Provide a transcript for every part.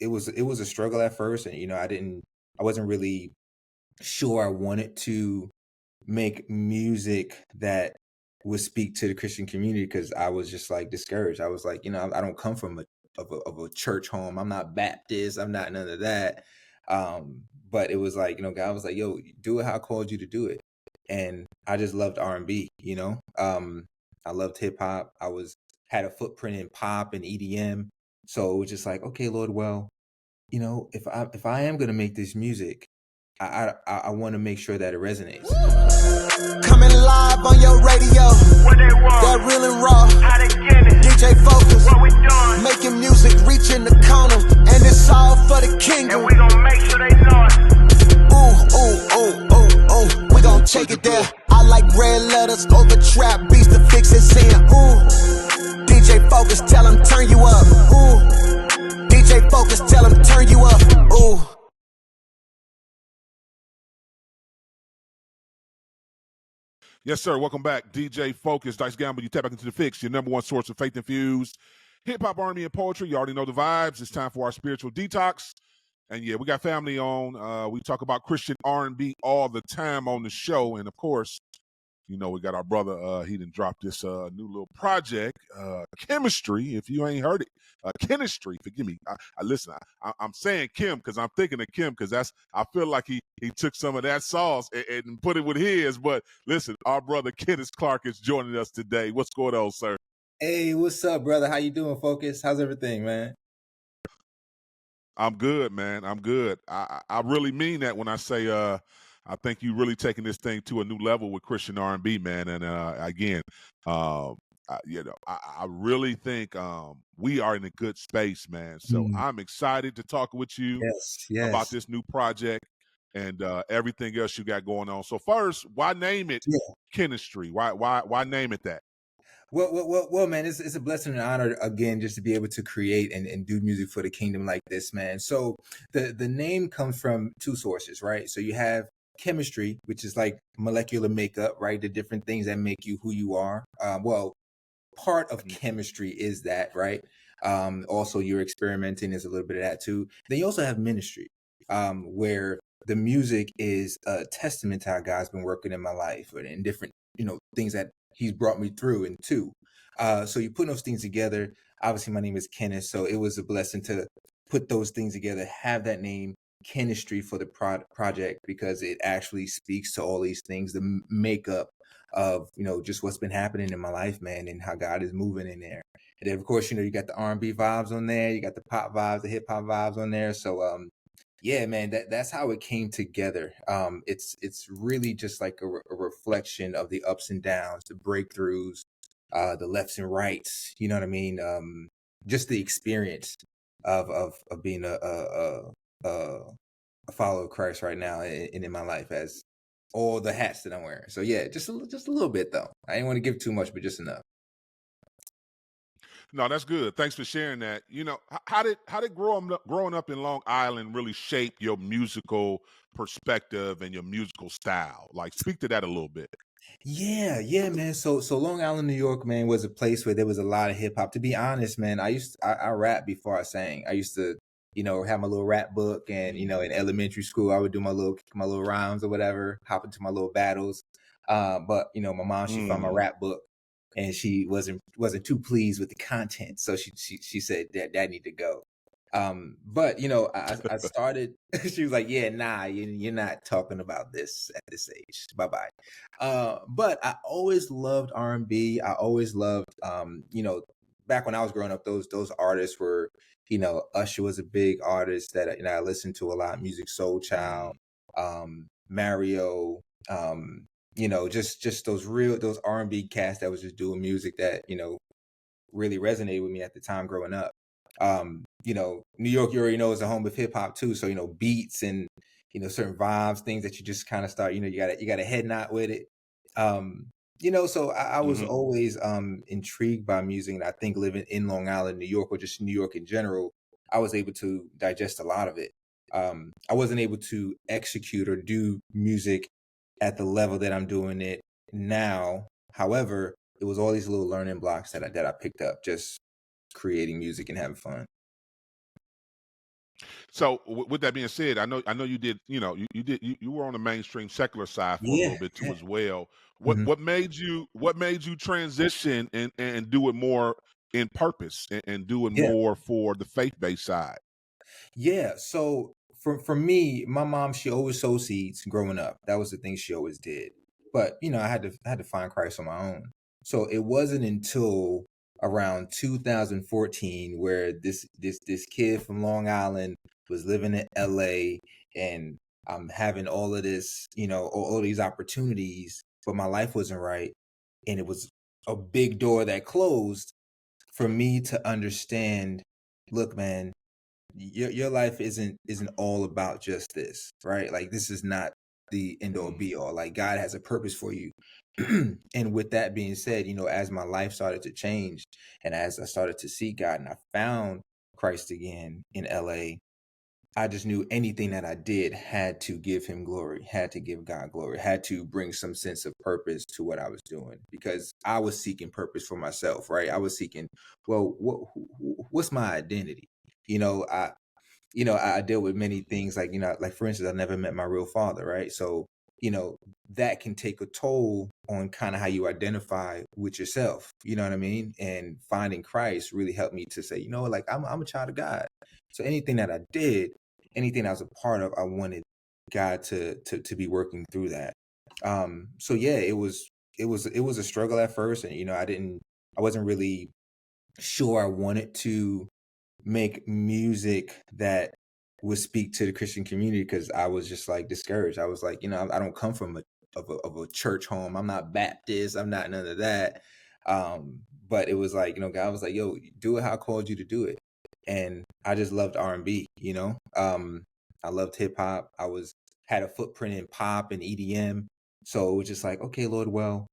was a struggle at first, and I wasn't really sure I wanted to make music that would speak to the Christian community because I was just like discouraged. I was like, I don't come from a church home. I'm not Baptist. I'm not none of that. But it was like, God was like, yo, do it how I called you to do it. And I just loved R&B, I loved hip hop. Had a footprint in pop and EDM. So it was just like, okay, Lord, well, if I am gonna make this music, I want to make sure that it resonates. Coming live on your radio. What they want? That real and raw. How they get it? DJ Focus. What we doing? Making music, reaching the corner, and it's all for the kingdom. And we gon' make sure they know it. Ooh, ooh, ooh, ooh, ooh. We gon' take it there. I like red letters over trap beats to fix it. Saying, ooh, DJ Focus, tell him turn you up. Ooh, DJ Focus, tell him turn you up. Ooh. Yes, sir. Welcome back. DJ Focus, Dice Gamble. You tap back into the Fixx, your number one source of faith-infused hip-hop, R&B, and poetry. You already know the vibes. It's time for our spiritual detax. And, yeah, we got family on. We talk about Christian R&B all the time on the show. And, of course, we got our brother. He done dropped this new little project, Chemistry, if you ain't heard it. Chemistry, forgive me. Listen, I'm saying Kim because I'm thinking of Kim because I feel like he took some of that sauce and put it with his. But listen, our brother Kennis Clark is joining us today. What's going on, sir? Hey, what's up, brother? How you doing, Focus? How's everything, man? I'm good, man. I'm good. I really mean that when I say I think you really taking this thing to a new level with Christian R&B, man. And again, I really think we are in a good space, man. So I'm excited to talk with you about this new project and everything else you got going on. So first, why name it Chemistry? Why name it that? Well, man, it's a blessing and honor again just to be able to create and do music for the kingdom like this, man. So the name comes from two sources, right? So you have chemistry, which is like molecular makeup, right? The different things that make you who you are. Part of chemistry is that, right? Also, you're experimenting is a little bit of that too. Then you also have ministry, where the music is a testament to how God's been working in my life and different, things that He's brought me through and to. So you put those things together. Obviously, my name is Kennis, so it was a blessing to put those things together, have that name, Chemistry, for the project because it actually speaks to all these things, the makeup of just what's been happening in my life, man, and how God is moving in there. And then, of course, you got the R&B vibes on there, you got the pop vibes, the hip hop vibes on there. So yeah, man, that's how it came together. It's really just like a reflection of the ups and downs, the breakthroughs, the lefts and rights. You know what I mean? Just the experience of being a follower of Christ right now in my life as all the hats that I'm wearing. So yeah, just a little bit though. I didn't want to give too much, but just enough. No, that's good. Thanks for sharing that. How did growing up in Long Island really shape your musical perspective and your musical style? Like, speak to that a little bit. Yeah, man. So Long Island, New York, man, was a place where there was a lot of hip hop. To be honest, man, I rap before I sang. I used to, have my little rap book, and in elementary school, I would do my little rhymes or whatever, hop into my little battles. But my mom, she found my rap book, and she wasn't too pleased with the content, so she said that need to go. But I started. She was like, "Yeah, nah, you're not talking about this at this age. Bye bye." But I always loved R&B. I always loved, back when I was growing up, those artists were, Usher was a big artist that I listened to a lot. Music Soul Child, Mario, just those R&B cats that was just doing music that really resonated with me at the time growing up. New York, you already know, is a home of hip hop too. So, beats and, certain vibes, things that you just kind of start, you got a head nod with it. So I was always intrigued by music. And I think living in Long Island, New York, or just New York in general, I was able to digest a lot of it. I wasn't able to execute or do music at the level that I'm doing it now. However, it was all these little learning blocks that I picked up just creating music and having fun. So with that being said, I know you did, you were on the mainstream secular side for a Yeah. little bit too as well. Mhm. What made you transition and do it more in purpose and do it Yeah. more for the faith-based side? Yeah. So for me, my mom, she always sowed seeds growing up. That was the thing she always did. But I had to find Christ on my own. So it wasn't until around 2014 where this kid from Long Island was living in LA, and I'm having all of this, all these opportunities, but my life wasn't right. And it was a big door that closed for me to understand, look, man, your life isn't all about just this, right? Like, this is not the end all Mm. be all. Like, God has a purpose for you. And with that being said, as my life started to change, and as I started to see God, and I found Christ again in LA, I just knew anything that I did had to give him glory, had to give God glory, had to bring some sense of purpose to what I was doing, because I was seeking purpose for myself, right? I was seeking, well, what's my identity? You know, I I deal with many things, like, like, for instance, I never met my real father, right? So, that can take a toll on kind of how you identify with yourself. You know what I mean? And finding Christ really helped me to say, like, I'm a child of God. So anything that I did, anything I was a part of, I wanted God to be working through that. So yeah, it was a struggle at first, and I wasn't really sure I wanted to make music that would speak to the Christian community, because I was just like discouraged. I was like, I don't come from a church home. I'm not Baptist. I'm not none of that. But it was like, God was like, yo, do it how I called you to do it. And I just loved R&B, I loved hip hop. Had a footprint in pop and EDM. So it was just like, okay, Lord, well,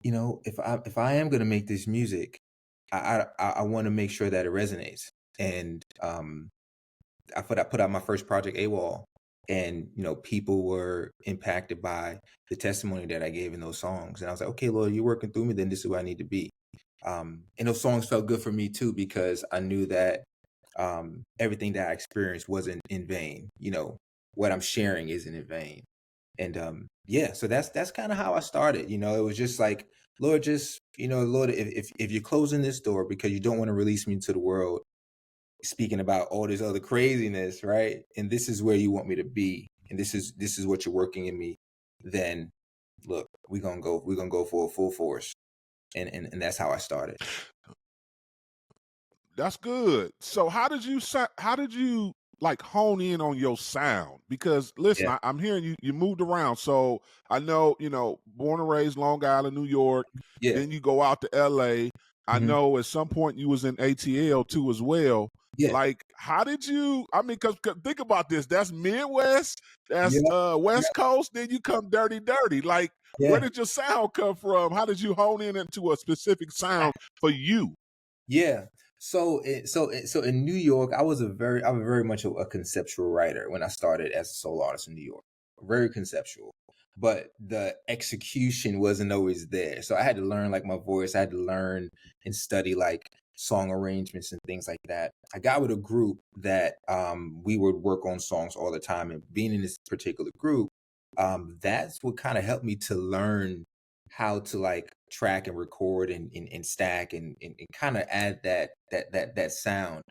if I am gonna make this music, I want to make sure that it resonates. And I put out my first project, AWOL, and people were impacted by the testimony that I gave in those songs. And I was like, okay, Lord, you're working through me, then this is who I need to be. And those songs felt good for me too, because I knew that everything that I experienced wasn't in vain. What I'm sharing isn't in vain. And yeah, so that's kind of how I started. It was just like, Lord, just, Lord, if you're closing this door because you don't want to release me into the world, speaking about all this other craziness, right? And this is where you want me to be, and this is what you're working in me, then look, we're gonna go for a full force. And that's how I started. That's good. So how did you like hone in on your sound? Because listen, Yeah. I'm hearing you moved around. So I know, born and raised Long Island, New York, Yeah. then you go out to LA. I Hmm. know at some point you was in ATL too as well. Yeah. Like, how did you, I mean, cause think about this. That's Midwest, that's Yeah. West Coast, then you come dirty. Like, where Yeah. did your sound come from? How did you hone in into a specific sound for you? Yeah. So in New York, I was very much a conceptual writer when I started as a solo artist in New York. Very conceptual. But the execution wasn't always there. So I had to learn, like, my voice. I had to learn and study, like, song arrangements and things like that. I got with a group that we would work on songs all the time, and being in this particular group, that's what kind of helped me to learn how to, like, track and record and stack and kind of add that sound.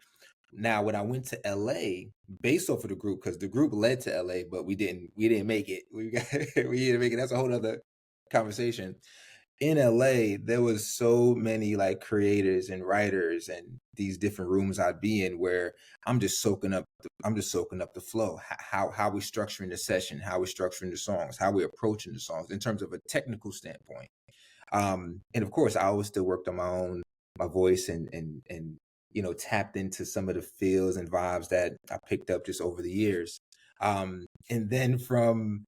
Now, when I went to LA, based off of the group, because the group led to LA, but we didn't make it. We didn't make it. That's a whole other conversation. In LA, there was so many, like, creators and writers and these different rooms I'd be in, where I'm just soaking up the flow. How we structuring the session, how we structuring the songs, how we approaching the songs in terms of a technical standpoint. And of course, I always still worked on my voice, and tapped into some of the feels and vibes that I picked up just over the years. And then from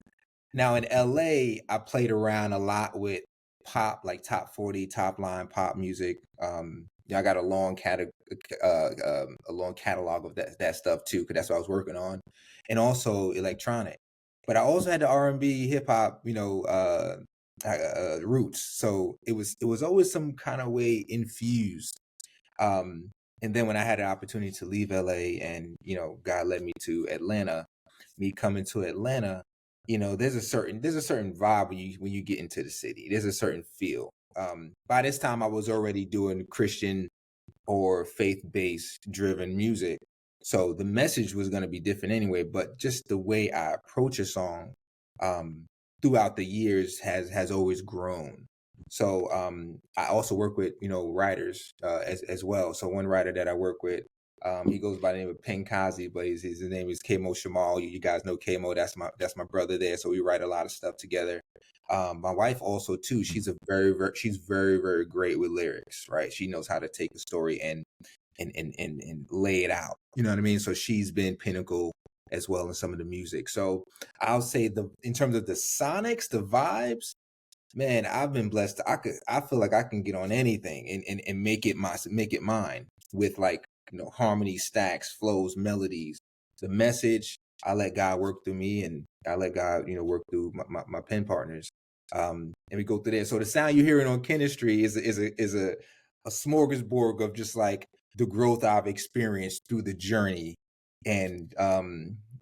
now in LA, I played around a lot with pop, like top 40, top line pop music. Yeah, I got a long catalog of that stuff too, because that's what I was working on, and also electronic. But I also had the R&B, hip hop, roots. So it was always some kind of way infused. And then when I had an opportunity to leave LA and, God led me to Atlanta, me coming to Atlanta, there's a certain vibe when you get into the city. There's a certain feel. By this time I was already doing Christian or faith-based driven music. So the message was going to be different anyway, but just the way I approach a song throughout the years has always grown. So I also work with writers as well. So one writer that I work with, he goes by the name of Penkazi, but his name is Kmo Shamal. You guys know Kmo. That's my brother there. So we write a lot of stuff together. My wife also too. She's very very great with lyrics. Right, she knows how to take a story and lay it out. You know what I mean? So she's been pinnacle as well in some of the music. So I'll say in terms of the sonics, the vibes, man, I've been blessed. I feel like I can get on anything and make it mine with like, harmony, stacks, flows, melodies. The message, I let God work through me, and I let God, work through my pen partners. And we go through there. So the sound you're hearing on Chemistry is a smorgasbord of just like the growth I've experienced through the journey, and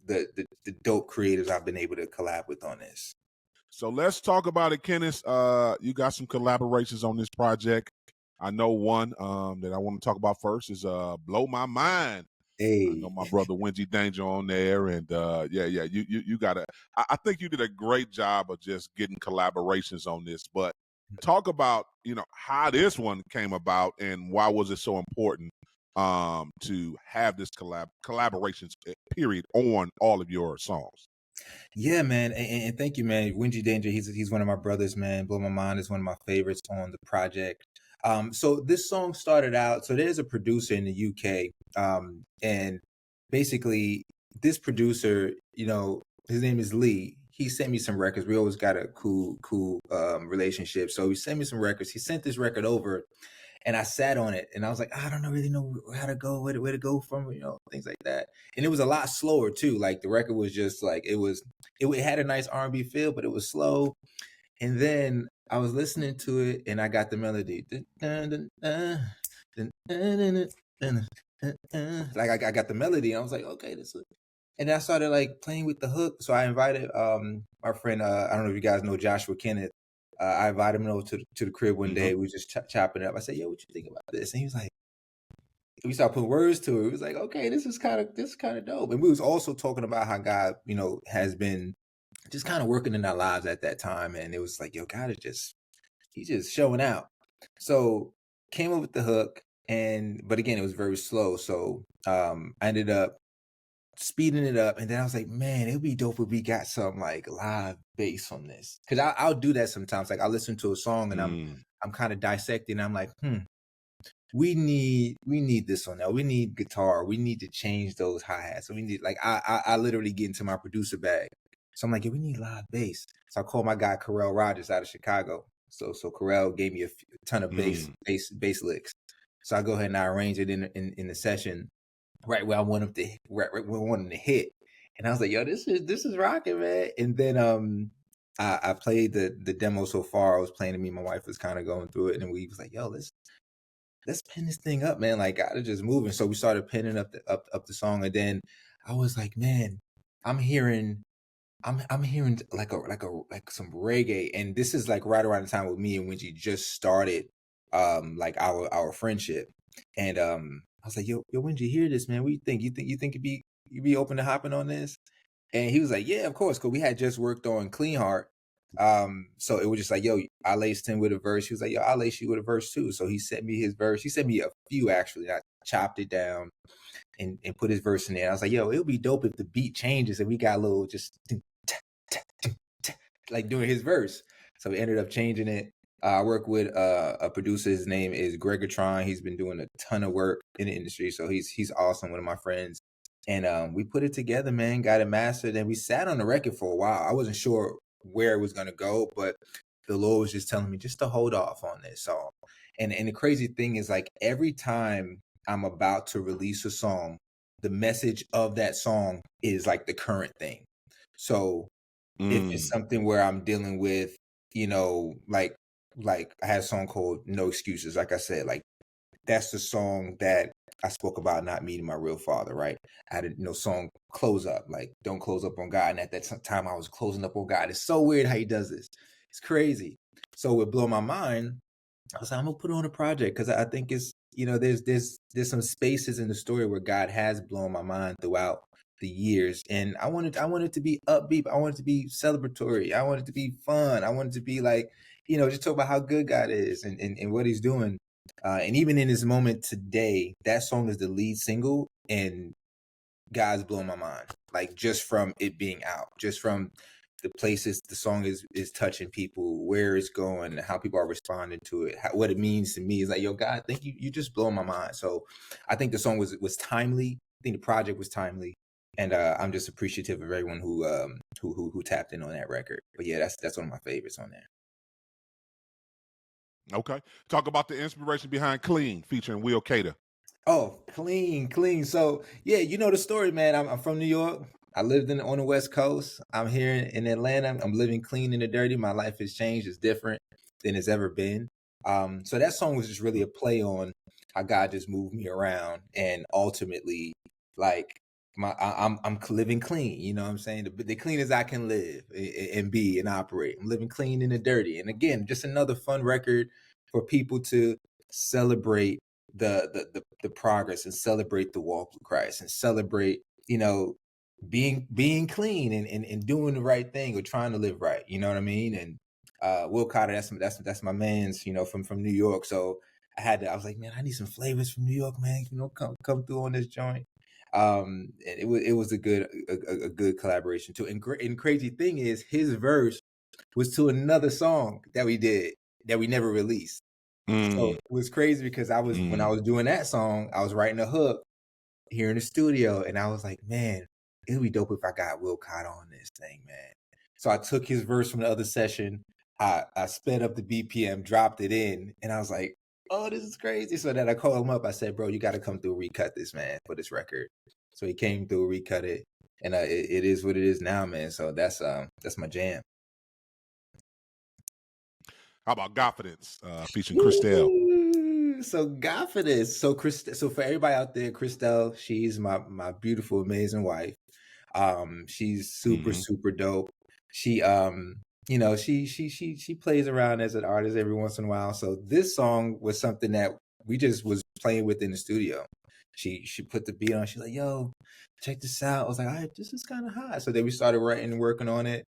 the dope creators I've been able to collab with on this. So let's talk about it, Kennis. You got some collaborations on this project. I know one that I want to talk about first is Blow My Mind. Hey. I know my brother Wingy Danger on there, and you got I think you did a great job of just getting collaborations on this. But talk about how this one came about and why was it so important to have this collaborations period on all of your songs. Yeah, man, and thank you, man. Wingy Danger, he's one of my brothers, man. Blow My Mind is one of my favorites on the project. So this song started out. So there's a producer in the UK, and basically this producer, his name is Lee. He sent me some records. We always got a cool relationship. So he sent me some records. He sent this record over, and I sat on it, and I was like, I don't really know how to go, where to go from, things like that. And it was a lot slower too. Like the record was just like it had a nice R&B feel, but it was slow. And then I was listening to it, and I got the melody. Like I got the melody, and I was like, okay, this is. And then I started like playing with the hook. So I invited my friend, I don't know if you guys know Joshua Kennis. I invited him over to the crib one day. We were just chopping it up. I said, yo, what you think about this? And he was like, we started putting words to it. He was like, okay, this is kind of dope. And we was also talking about how God, has been just kind of working in our lives at that time. And it was like, yo, God is he's just showing out. So came up with the hook, but again, it was very slow. So I ended up speeding it up, and then I was like, man, it'd be dope if we got some like live bass on this, because I'll do that sometimes. Like I listen to a song and I'm kind of dissecting. I'm like, we need this on there. We need guitar. We need to change those hi-hats. So we need I literally get into my producer bag. So I'm like, yeah, we need live bass. So I called my guy Carell Rogers out of Chicago. So Carell gave me a ton of bass licks. So I go ahead and I arrange it in the session right where I want him to hit. And I was like, yo, this is rocking, man. And then I played the demo so far. I was playing it, me and my wife was kind of going through it, and we was like, yo, let's pin this thing up, man. Like, gotta just moving. So we started pinning up the song, and then I was like, man, I'm hearing like some reggae, and this is like right around the time with me and Wingy just started like our friendship. And I was like, yo, when you hear this, man, what you think? You think you'd be open to hopping on this? And he was like, yeah, of course, because we had just worked on Clean Heart. So it was just like, yo, I laced him with a verse. He was like, yo, I'll lace you with a verse too. So he sent me his verse. He sent me a few actually. I chopped it down and put his verse in there. I was like, yo, it would be dope if the beat changes and we got a little just like doing his verse. So we ended up changing it. I work with a producer. His name is Gregatron. He's been doing a ton of work in the industry. So he's awesome, one of my friends. And we put it together, man, got it mastered, and we sat on the record for a while. I wasn't sure where it was going to go, but the Lord was just telling me just to hold off on this song. And the crazy thing is, like, every time I'm about to release a song, the message of that song is like the current thing. So if it's something where I'm dealing with, like I had a song called No Excuses. Like I said, like that's the song that I spoke about not meeting my real father, right? I had a song Close Up, like don't close up on God. And at that time I was closing up on God. It's so weird how he does this. It's crazy. So it blew my mind. I was like, I'm gonna put it on a project because I think it's, there's some spaces in the story where God has blown my mind throughout the years. And I wanted it to be upbeat. I wanted it to be celebratory. I wanted it to be fun. I wanted it to be like, just talk about how good God is and what he's doing. And even in this moment today, that song is the lead single, and God's blowing my mind. Like just from it being out, just from the places the song is touching people, where it's going, how people are responding to it, what it means to me. Is like, yo, God, thank you. You just blowing my mind. So I think the song was timely. I think the project was timely, and I'm just appreciative of everyone who tapped in on that record. But yeah, that's one of my favorites on there. Okay. Talk about the inspiration behind Clean featuring Will Cater. Oh, clean. So yeah, you know the story, man. I'm from New York. I lived on the West Coast. I'm here in Atlanta. I'm living clean in the dirty. My life has changed. It's different than it's ever been. So that song was just really a play on how God just moved me around, and ultimately, like I'm living clean. You know what I'm saying? The clean as I can live and be and operate. I'm living clean in the dirty. And again, just another fun record for people to celebrate the progress and celebrate the walk with Christ and celebrate, being clean and doing the right thing or trying to live right. You know what I mean? And Will Carter, that's my man's, from New York. So I was like, man, I need some flavors from New York, man. Come through on this joint. And it was a good collaboration too. And crazy thing is, his verse was to another song that we did that we never released. So it was crazy because when I was doing that song, I was writing a hook here in the studio, and I was like, man, it would be dope if I got Will Cott on this thing, man. So I took his verse from the other session, I sped up the BPM, dropped it in, and I was like, oh, this is crazy. So then I called him up. I said, bro, you got to come through, recut this, man, for this record. So he came through, recut it, and it is what it is now, man. So that's my jam. How about Confidence featuring Christelle? So Confidence. So for everybody out there, Christelle, she's my beautiful, amazing wife. She's super dope. She she plays around as an artist every once in a while. So this song was something that we just was playing with in the studio. She put the beat on. She's like, yo, check this out. I was like, all right, this is kind of hot. So then we started writing and working on it.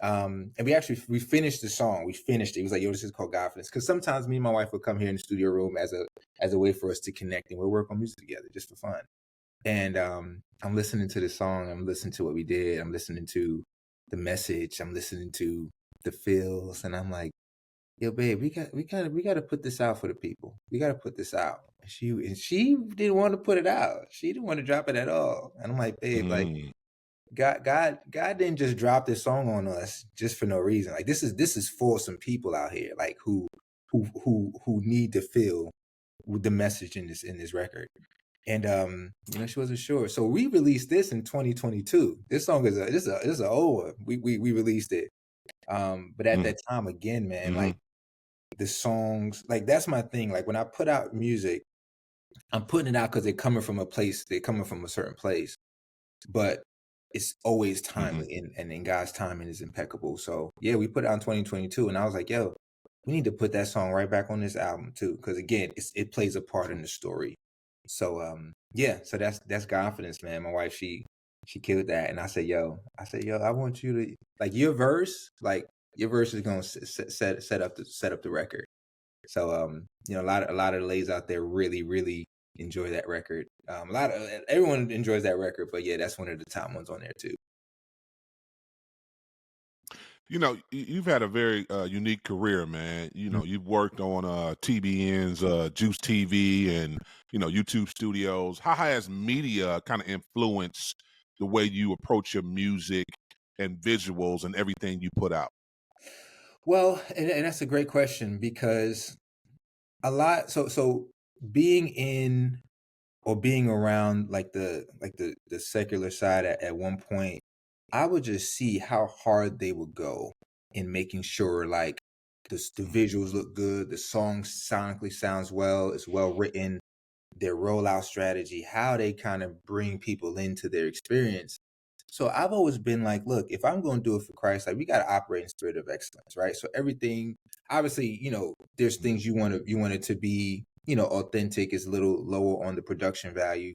And we finished the song. We finished it. It was like, yo, this is called Confidence. Because sometimes me and my wife would come here in the studio room as a way for us to connect, and we'll work on music together just for fun. And I'm listening to the song. I'm listening to what we did. I'm listening to the message. I'm listening to the feels, and I'm like, yo, babe, we got to put this out for the people. We got to put this out. And she didn't want to put it out. She didn't want to drop it at all. And I'm like, babe, like, God didn't just drop this song on us just for no reason. Like this is for some people out here, like who need to feel the message in this record. And she wasn't sure. So we released this in 2022. This song is a old one. We released it. But at that time, again, man, like the songs, like that's my thing. Like when I put out music, I'm putting it out because they're coming from a certain place. But it's always timely, and God's timing is impeccable. So yeah, we put it out in 2022, and I was like, yo, we need to put that song right back on this album too, because again, it plays a part in the story. So yeah, so that's Confidence, man. My wife, she killed that, and I said, yo, I want you to, like, your verse is gonna set up the record. So a lot of the ladies out there really enjoy that record. Everyone enjoys that record, but yeah, that's one of the top ones on there too. You've had a very unique career, man. You've worked on TBN's Juice TV and YouTube studios. How has media kind of influenced the way you approach your music and visuals and everything you put out? Well, and that's a great question, because a lot. So being in or being around like the secular side at one point, I would just see how hard they would go in making sure like the visuals look good, the song sonically sounds well, it's well written. their rollout strategy, how they kind of bring people into their experience. So I've always been like, look, if I'm going to do it for Christ, like we got to operate in spirit of excellence, right? So everything, obviously, there's things you want it to be, authentic, is a little lower on the production value.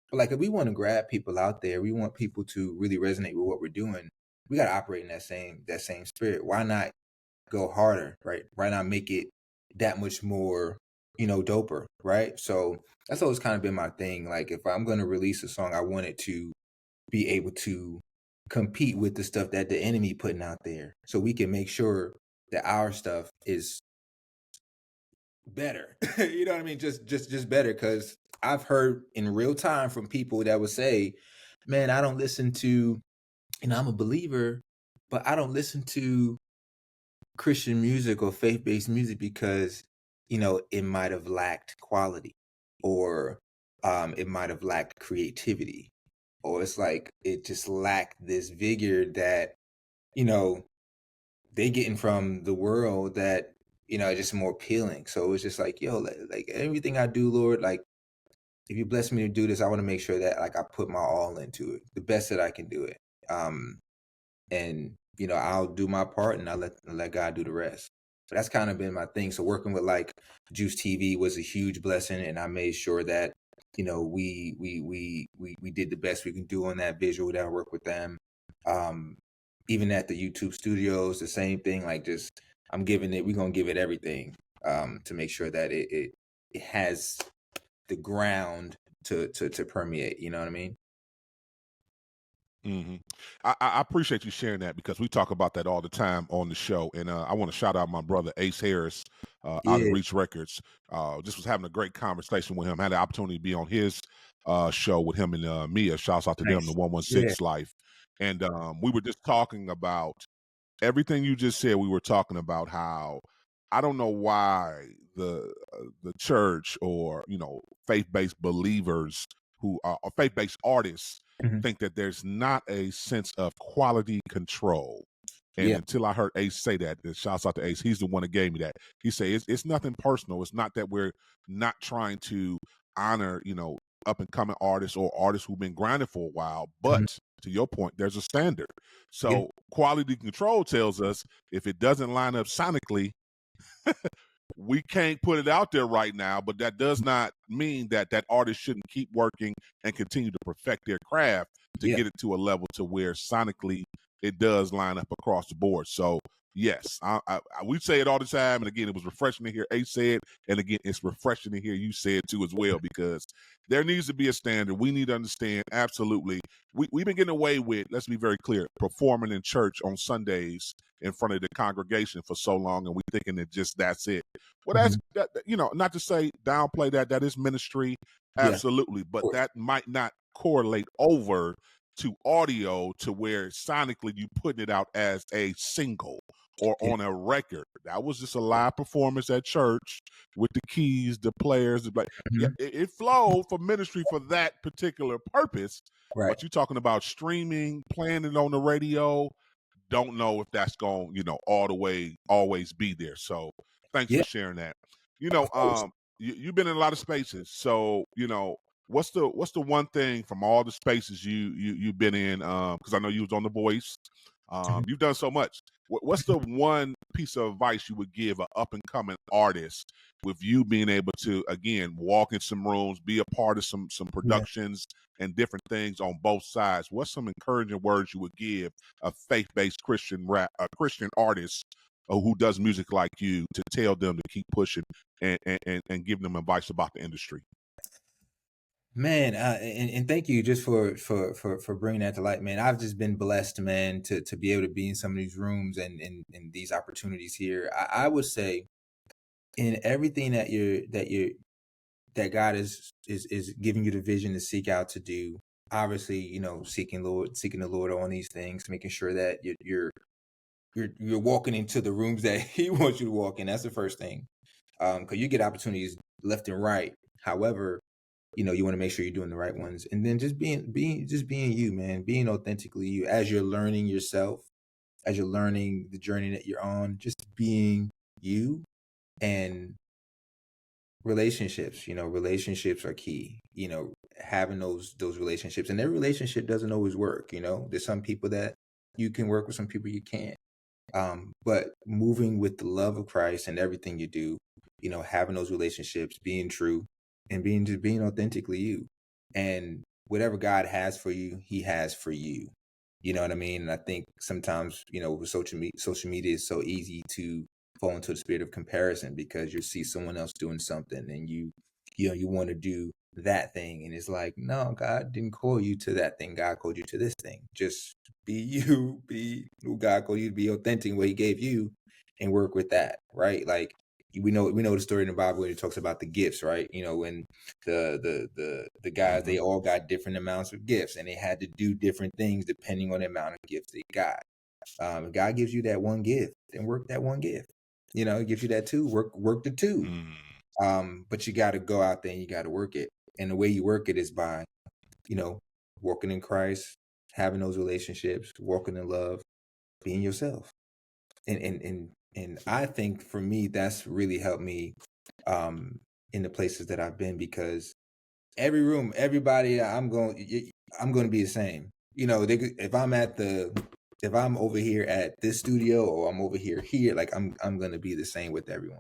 But like if we want to grab people out there, we want people to really resonate with what we're doing, we got to operate in that same spirit. Why not go harder, right? Why not make it that much more, doper, right? So that's always kind of been my thing. Like if I'm going to release a song, I want it to be able to compete with the stuff that the enemy putting out there, so we can make sure that our stuff is better. You know what I mean? Just better. Because I've heard in real time from people that would say, man, I don't listen to, I'm a believer, but I don't listen to Christian music or faith-based music because it might have lacked quality, or it might have lacked creativity, or it's like it just lacked this vigor that they getting from the world that just more appealing. So it's just like, yo, like everything I do, Lord, like if you bless me to do this, I want to make sure that like I put my all into it, the best that I can do it. And I'll do my part, and I'll let God do the rest. So that's kind of been my thing. So working with like Juice TV was a huge blessing, and I made sure that we did the best we can do on that visual, that I work with them. Even at the YouTube studios, the same thing. Like just we're gonna give it everything to make sure that it has the ground to permeate. You know what I mean? Mm-hmm. I appreciate you sharing that, because we talk about that all the time on the show. And I want to shout out my brother Ace Harris out of Yeah. Reach Records. Just was having a great conversation with him. Had the opportunity to be on his show with him and Mia. Shouts out to them, the Nice. 116 Yeah. Life. And we were just talking about everything you just said. We were talking about how I don't know why the church, or faith-based believers who are, or faith-based artists, Mhm. think that there's not a sense of quality control. And Yeah. until I heard Ace say that, shouts out to Ace, he's the one that gave me that. He said it's nothing personal. It's not that we're not trying to honor, up and coming artists or artists who've been grinding for a while, Mhm. but to your point, there's a standard. Yeah. So quality control tells us if it doesn't line up sonically, we can't put it out there right now, but that does not mean that that artist shouldn't keep working and continue to perfect their craft to Yeah. get it to a level to where sonically it does line up across the board. So yes, we say it all the time, and again, it was refreshing to hear Ace say it, and again, it's refreshing to hear you say it too as well, because there needs to be a standard. We need to understand, absolutely. We've been getting away with, let's be very clear, performing in church on Sundays in front of the congregation for so long, and we thinking that just that's it. Well, that's Mhm. that, not to say downplay that is ministry, Yeah. absolutely, Of but course. that might not correlate over to audio to where sonically you putting it out as a single or Yeah. on a record. That was just a live performance at church with the keys, the players, yeah, Mhm. it flowed for ministry for that particular purpose. Right. But you're talking about streaming, playing it on the radio, don't know if that's going, all the way always be there. So thanks Yeah. for sharing that. Of course. You've been in a lot of spaces. So, what's the one thing from all the spaces you've been in? Because I know you was on The Voice. Mhm. You've done so much. What's the one piece of advice you would give an up and coming artist, with you being able to again walk in some rooms, be a part of some Yeah. productions and different things on both sides? What's some encouraging words you would give a faith-based Christian artist who does music like you, to tell them to keep pushing and give them advice about the industry? Man, and thank you just for bringing that to light, man. I've just been blessed, man, to be able to be in some of these rooms and these opportunities here. I would say in everything that God is giving you the vision to seek out to do. Obviously, seeking the Lord on these things, making sure that you're walking into the rooms that He wants you to walk in. That's the first thing, because you get opportunities left and right. However, you want to make sure you're doing the right ones, and then just being you, man, being authentically you as you're learning yourself, as you're learning the journey that you're on, just being you, and relationships. Relationships are key. Having those relationships, and their relationship doesn't always work. There's some people that you can work with, some people you can't. But moving with the love of Christ and everything you do, having those relationships, being true, and being authentically you, and whatever God has for you, He has for you. You know what I mean? And I think sometimes, with social media is so easy to fall into the spirit of comparison, because you see someone else doing something and you want to do that thing, and it's like, no, God didn't call you to that thing. God called you to this thing. Just be you, be who God called you to be, authentic, what He gave you, and work with that, right? Like we know the story in the Bible when it talks about the gifts, right? When the guys, they all got different amounts of gifts, and they had to do different things depending on the amount of gifts they got. If God gives you that one gift, then work that one gift. He gives you that two, work the two. But you got to go out there and you got to work it. And the way you work it is by, walking in Christ, having those relationships, walking in love, being yourself. And I think for me, that's really helped me in the places that I've been, because every room, everybody, I'm going to be the same. If I'm over here at this studio, or I'm over here, like I'm going to be the same with everyone.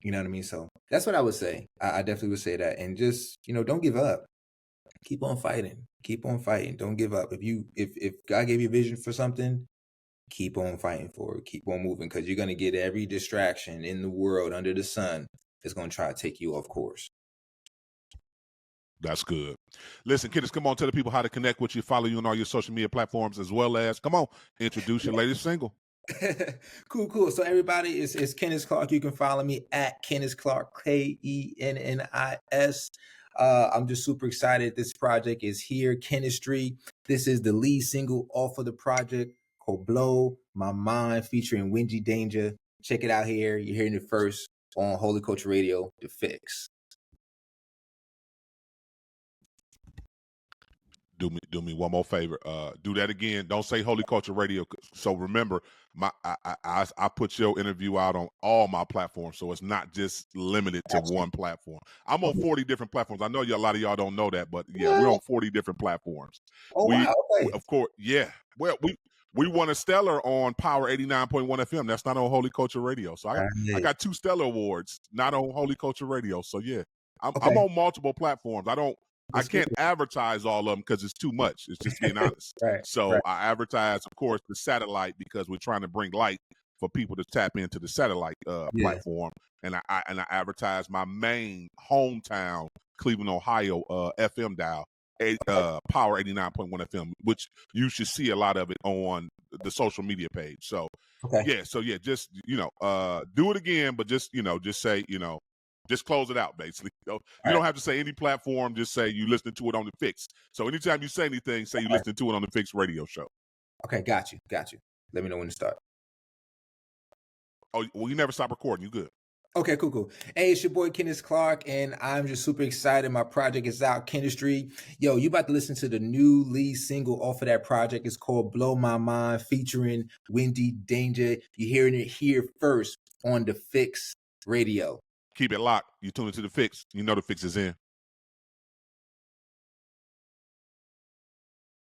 You know what I mean? So that's what I would say. I definitely would say that. And just, don't give up. Keep on fighting. Keep on fighting. Don't give up. If God gave you a vision for something, keep on fighting for it. Keep on moving, because you're going to get every distraction in the world under the sun that's going to try to take you off course. That's good. Listen, Kennis, come on, tell the people how to connect with you, follow you on all your social media platforms, as well as, come on, introduce your latest single. Cool. So everybody, it's Kennis Clark. You can follow me at Kennis Clark, KENNIS. I'm just super excited. This project is here, Chemistry. This is the lead single off of the project called Blow My Mind, featuring Windy Danger. Check it out here. You're hearing it first on Holy Culture Radio, The Fixx. Do me one more favor. Do that again. Don't say Holy Culture Radio. So remember, I put your interview out on all my platforms, so it's not just limited to one platform. I'm on 40 different platforms. I know a lot of y'all don't know that, but yeah, we're on 40 different platforms. Wow. Okay. Of course, yeah. Well, we won a Stellar on Power 89.1 FM. That's not on Holy Culture Radio. So I got 2 Stellar Awards, not on Holy Culture Radio. So yeah, I'm on multiple platforms. I can't advertise all of them because it's too much. It's just being honest. Right. I advertise, of course, the satellite, because we're trying to bring light for people to tap into the satellite platform. And I advertise my main hometown, Cleveland, Ohio, FM dial, Power 89.1 FM, which you should see a lot of it on the social media page. So just do it again, but just say just close it out, basically. You don't have to say any platform. Just say you listening to it on the Fixx. So anytime you say anything, say you listening to it on the Fixx radio show. Okay, got you. Let me know when to start. Oh, well, you never stop recording. You good. Okay, cool. Hey, it's your boy, Kennis Clark, and I'm just super excited. My project is out, Chemistry. Yo, you about to listen to the new lead single off of that project. It's called Blow My Mind, featuring Windy Danger. You're hearing it here first on the Fixx radio. Keep it locked. You tune into the Fixx. You know the Fixx is in.